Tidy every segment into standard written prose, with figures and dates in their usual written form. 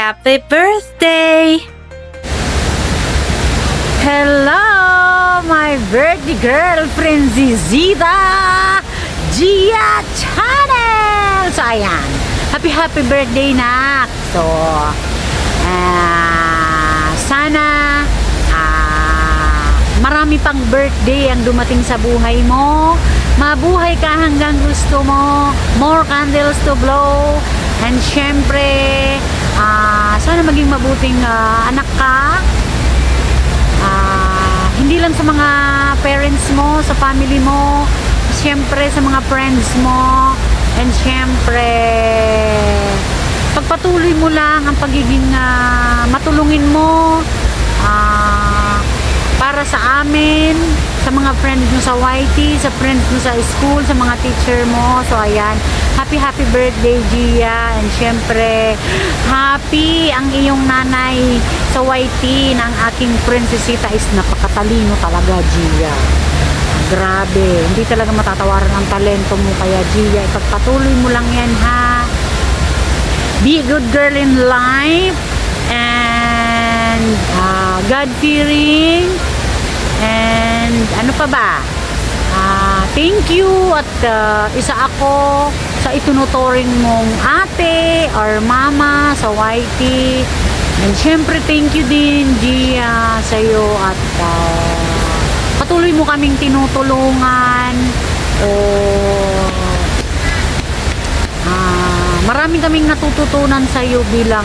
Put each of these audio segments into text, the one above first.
happy birthday! Hello, my birthday girlfriend, Zizita Gia Channel! So, ayan. Happy birthday, nak! So, sana marami pang birthday ang dumating sa buhay mo. Mabuhay ka hanggang gusto mo. More candles to blow. And syempre, sana maging mabuting anak ka. Hindi lang sa mga parents mo, sa family mo, syempre sa mga friends mo. And syempre, pagpatuloy mo lang ang pagiging matulungin mo para sa amin, sa mga friends mo sa YT, sa friends mo sa school, sa mga teacher mo. So ayan, happy birthday, Gia. And syempre, happy ang iyong nanay sa YT ng aking prinsesita is napakatalino talaga, Gia. Grabe, hindi talaga matatawaran ang talento mo. Kaya Gia, ipagpatuloy mo lang yan, ha. Be a good girl in life and God-fearing. And ano pa ba? Thank you at isa ako sa itunuturing mong ate or mama sa YT. And syempre thank you din, Gia, sa iyo at patuloy mo kaming tinutulungan. Marami kaming natututunan sa iyo bilang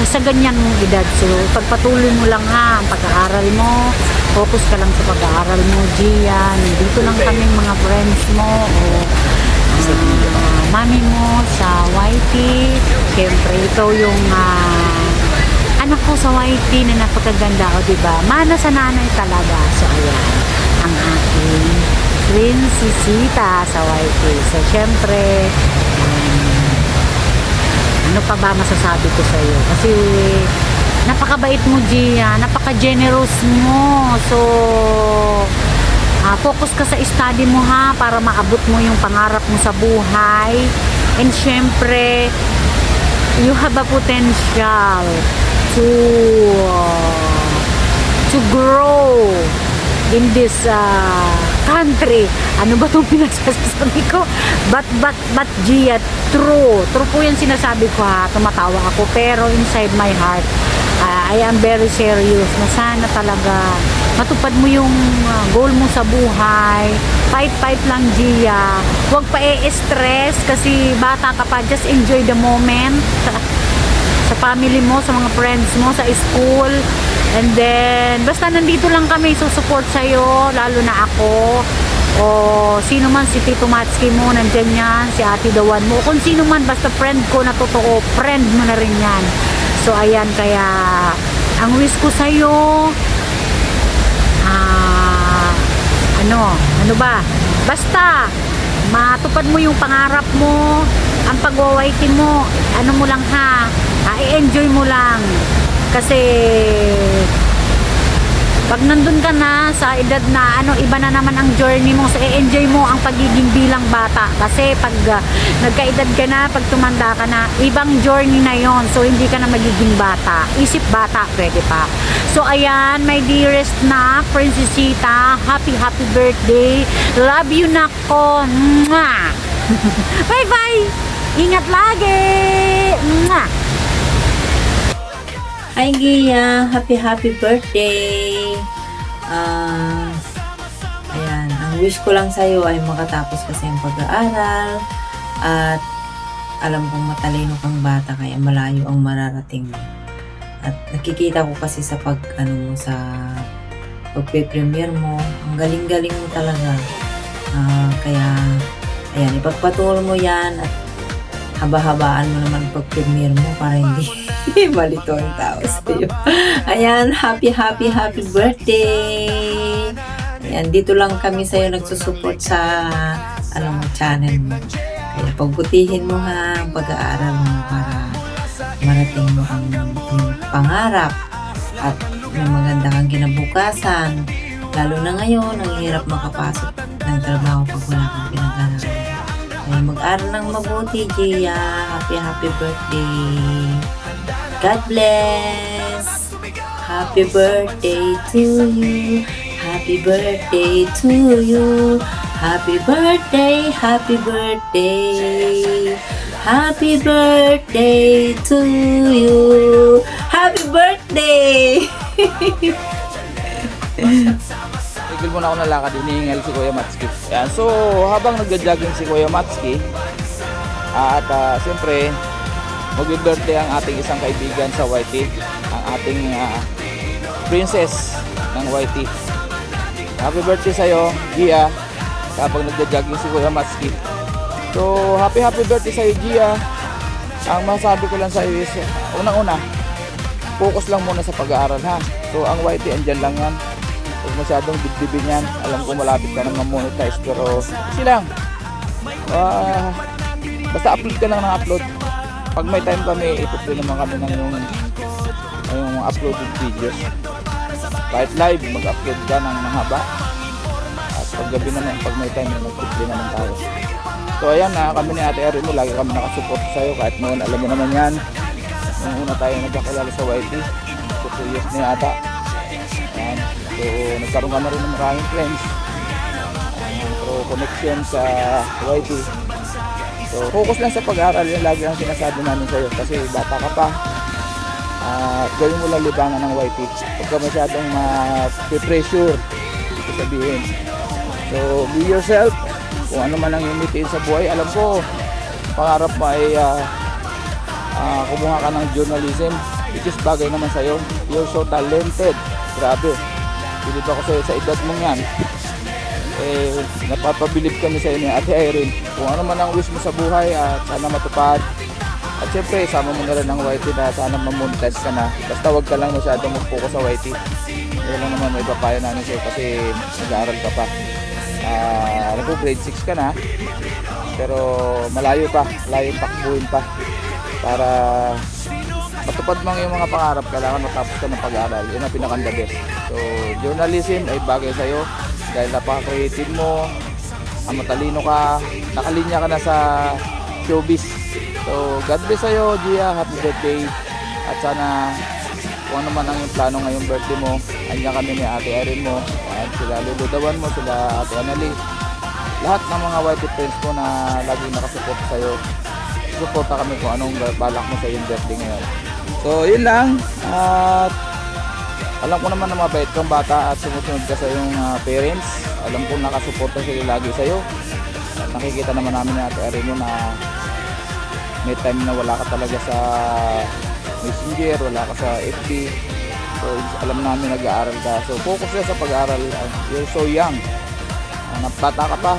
sa ganyan mong edad. So, pagpatuloy mo lang, ha, ang pag-aaral mo. Focus ka lang sa pag-aaral mo, Gia. Nandito lang kaming mga friends mo o mami mo sa YT. Siyempre, ikaw yung anak ko sa YT na napakaganda, o diba? Mana sa nanay talaga. So, ayan, ang aking prinsesita sa YT. So, siyempre, ano pa ba masasabi ko sa iyo? Kasi napakabait mo, Gia, napaka-generous mo. So focus ka sa study mo, ha, para maabot mo yung pangarap mo sa buhay. And syempre, you have a potential to grow in this country. Ano ba itong pinagsasabi ko? But Gia, true po yan sinasabi ko, ha. Tumatawa ako, pero inside my heart, I am very serious na sana talaga matupad mo yung goal mo sa buhay. Fight lang, Gia. Huwag pa stress kasi bata ka pa. Just enjoy the moment sa family mo, sa mga friends mo, sa school. And then, basta nandito lang kami, susupport sa'yo, lalo na ako. O sino man, si Tito Matski mo, nandyan yan, si Ate Dawan mo. Kung sino man, basta friend ko na totoo, friend mo na rin yan. So, ayan, kaya, ang wish ko sa'yo, ano ba? Basta, matupad mo yung pangarap mo, ang pag-wawaiti mo, ano mo lang, ha, i-enjoy mo lang. Kasi pag nandun ka na sa edad na iba na naman ang journey mo, so i-enjoy mo ang pagiging bilang bata. Kasi pag nagkaedad ka na, pag tumanda ka na, ibang journey na yon. So hindi ka na magiging bata. Isip bata, pwede pa. So ayan, my dearest na prinsesita, happy birthday. Love you, nako. Bye bye. Ingat lagi. Mwah. Hi Gia, happy birthday. Ayan, ang wish ko lang sa'yo ay makatapos kasi ang pag-aaral at alam kong matalino kang bata kaya malayo ang mararating mo. At nakikita ko kasi sa sa pagpe-premiere mo, ang galing-galing mo talaga. Kaya ayan, ipagpatuloy mo yan at haba-habaan mo naman pag-premiere mo para hindi malito ang tao sa'yo. Ayan, happy birthday! Ayan, dito lang kami sa'yo nagsusupport sa channel mo. Kaya pagbutihin mo, ha, ang pag-aaral mo para marating mo ang pangarap at may maganda kang kinabukasan. Lalo na ngayon, ang hirap makapasok ng trabaho pag wala kang pinag-aaral. Mag-aral ng mabuti, Gia. Happy birthday. God bless. Happy birthday to you. Happy birthday to you. Happy birthday, happy birthday. Happy birthday to you. Happy birthday. Tigil muna ako na lakad, hinihingal si Kuya Matski. Yan. So, habang nagja-jogging si Kuya Matski, at siyempre, mag-birthday ang ating isang kaibigan sa YT, ang ating princess ng YT. Happy birthday sa'yo, Gia, habang nagja-jogging si Kuya Matski. So, happy birthday sa'yo, Gia. Ang masabi ko lang sa'yo is, unang-una, focus lang muna sa pag-aaral, ha. So, ang YT, andyan lang yan. Huwag masyadong dibdibin yan. Alam ko malapit ka nang ma-monetize, pero easy lang. Basta upload ka lang ng upload. Pag may time kami, ituloy naman kami ng yung uploaded videos. Kahit live, mag-upload ka ng mahaba. At paggabi naman, pag may time, mag-upload naman tayo. So ayan, kami ni Ate Erin mo, lagi kami nakasupport sa'yo. Kahit noon, alam mo naman yan. Nung una tayo nagkakilala sa YT, 2 years na yata. Ayan. So nagkaroon ka na rin ng maraming friends. Through connection sa YT. So focus lang sa pag-aaral, yan lagi ang sinasabi namin sa'yo. Kasi bata ka pa. Gawin mo lang libangan ng YT. Huwag ka masyadong ma-pressure, ito sabihin. So be yourself. Kung ano man ang imitin sa buhay, alam ko pangarap mo ay kumuha ka ng journalism, which is bagay naman sa'yo. You're so talented. Grabe, bilib ako sa'yo sa edad mong yan. Napapabilib kami sa'yo ni Ate Irene. Kung ano man ang wish mo sa buhay, sana matupad. At syempre, sama mo na rin ang YT na sana mamonetize ka na. Basta wag ka lang masyadong mag-focus sa YT. Kaya lang naman may papayo namin sa'yo kasi nag-aaral ka pa. Grade 6 ka na, pero malayo pa takbuhin pa para matupad mang yung mga pangarap. Kailangan matapos ka ng pag-aaral, yun ang pinakanda best. So journalism ay bagay sa'yo dahil napaka-creative mo, matalino ka, nakalinya ka na sa showbiz. So God bless sa'yo, Gia, happy birthday. At sana kung ano man ang yung plano ngayong birthday mo, andyan kami ni Ate Erin mo, at sila luludawan mo, sila Ate Annalyn, lahat ng mga YT friends mo na laging nakasupport sa'yo. Suporta kami kung anong balak mo sa yung birthday ngayon. So yun lang, at alam ko naman na mabait kang bata at sumusunod ka sa yung parents. Alam ko nakasuporta sila lagi sa'yo. At nakikita naman namin ni Ate Erin mo na may time na wala ka talaga sa Messenger, wala ka sa FB. So alam namin nag-aaral ka. So focus ka sa pag-aaral. You're so young. Bata ka pa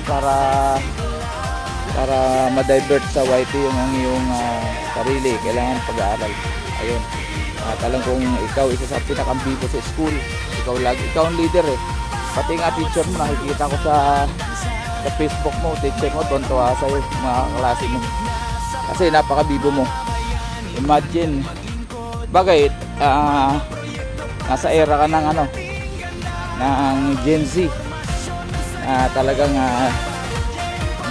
para ma-divert sa YT yung iyong sarili. Kailangan pag-aaral. Ayun. At alam kong ikaw isa sa pinakambibo sa school. Ikaw ang leader eh. Pati nga teacher mo, nakikita ko sa Facebook mo, teacher mo, tontuwa sa'yo, mga klase mo. Kasi napakabibo mo. Imagine, bagay, nasa era ka ng ng Gen Z. Talagang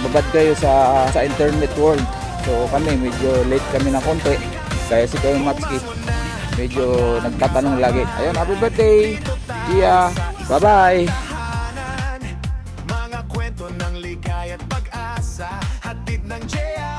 babad kayo sa internet world. So kami medyo late kami ng konti. Kaya si Kuya Matski medyo nagtatanong lagi. Ayun, happy birthday, Gia. Bye-bye. Mga kwento ng ligaya at pag-asa, hatid ng Jaya.